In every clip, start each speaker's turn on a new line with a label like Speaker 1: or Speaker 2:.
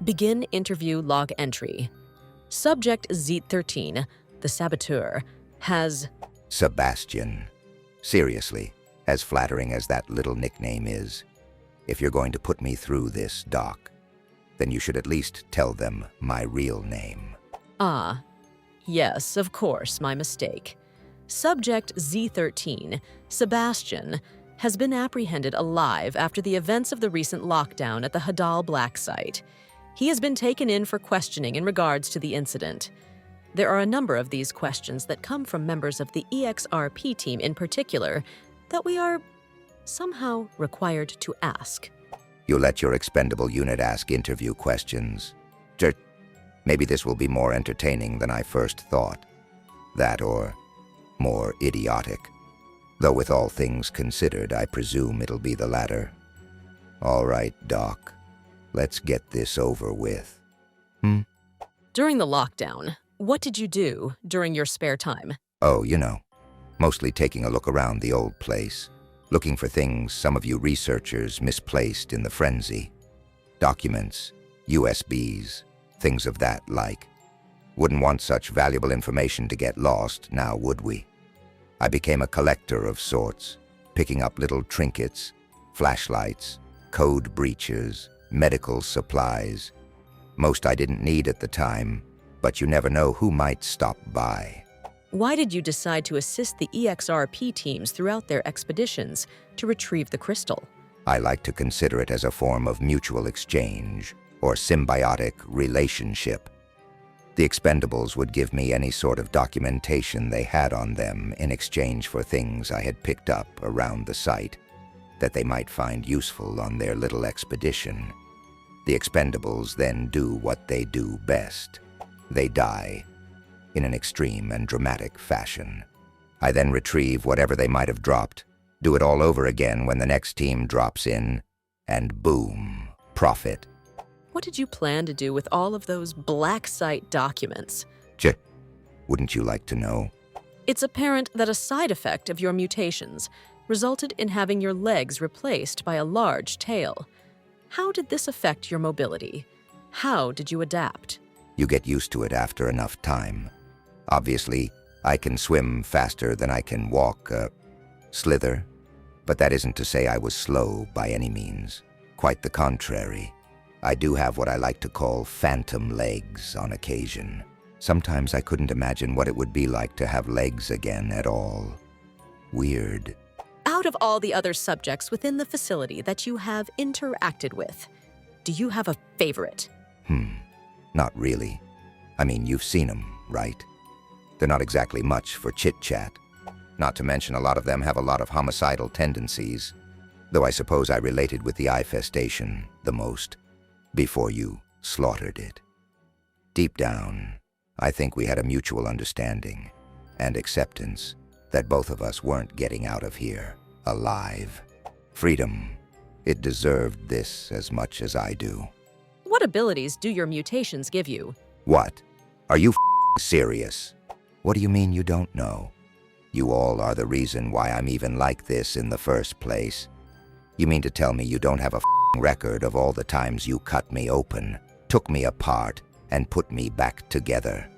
Speaker 1: Begin interview log entry. Subject Z13, the saboteur, has...
Speaker 2: Sebastian. Seriously, as flattering as that little nickname is, if you're going to put me through this, Doc, then you should at least tell them my real name.
Speaker 1: Ah, yes, of course, my mistake. Subject Z13, Sebastian, has been apprehended alive after the events of the recent lockdown at the Hadal Black site. He has been taken in for questioning in regards to the incident. There are a number of these questions that come from members of the EXRP team in particular that we are somehow required to ask.
Speaker 2: You let your expendable unit ask interview questions. Maybe this will be more entertaining than I first thought. That or more idiotic. Though with all things considered, I presume it'll be the latter. All right, Doc. Let's get this over with.
Speaker 1: During the lockdown, what did you do during your spare time?
Speaker 2: Oh, mostly taking a look around the old place, looking for things some of you researchers misplaced in the frenzy. Documents, USBs, things of that like. Wouldn't want such valuable information to get lost, now would we? I became a collector of sorts, picking up little trinkets, flashlights, code breaches, medical supplies. Most I didn't need at the time, but you never know who might stop by.
Speaker 1: Why did you decide to assist the EXRP teams throughout their expeditions to retrieve the crystal?
Speaker 2: I like to consider it as a form of mutual exchange or symbiotic relationship. The expendables would give me any sort of documentation they had on them in exchange for things I had picked up around the site that they might find useful on their little expedition. The expendables then do what they do best. They die in an extreme and dramatic fashion. I then retrieve whatever they might have dropped, do it all over again when the next team drops in, and boom, profit.
Speaker 1: What did you plan to do with all of those black site documents?
Speaker 2: Wouldn't you like to know?
Speaker 1: It's apparent that a side effect of your mutations resulted in having your legs replaced by a large tail. How did this affect your mobility? How did you adapt?
Speaker 2: You get used to it after enough time. Obviously, I can swim faster than I can walk, slither, but that isn't to say I was slow by any means. Quite the contrary. I do have what I like to call phantom legs on occasion. Sometimes I couldn't imagine what it would be like to have legs again at all. Weird.
Speaker 1: Out of all the other subjects within the facility that you have interacted with, do you have a favorite?
Speaker 2: Not really. I mean, you've seen them, right? They're not exactly much for chit-chat. Not to mention a lot of them have a lot of homicidal tendencies, though I suppose I related with the infestation the most before you slaughtered it. Deep down, I think we had a mutual understanding and acceptance that both of us weren't getting out of here alive. Freedom, it deserved this as much as I do.
Speaker 1: What abilities do your mutations give you?
Speaker 2: What? Are you serious? What do you mean you don't know? You all are the reason why I'm even like this in the first place. You mean to tell me you don't have a record of all the times you cut me open, took me apart, and put me back together?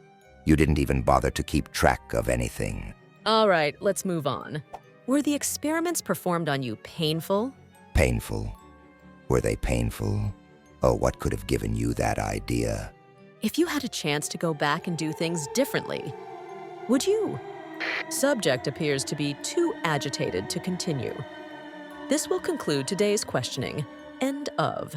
Speaker 2: You didn't even bother to keep track of anything.
Speaker 1: All right, let's move on. Were the experiments performed on you painful?
Speaker 2: Painful? Were they painful? Oh, what could have given you that idea?
Speaker 1: If you had a chance to go back and do things differently, would you? Subject appears to be too agitated to continue. This will conclude today's questioning. End of.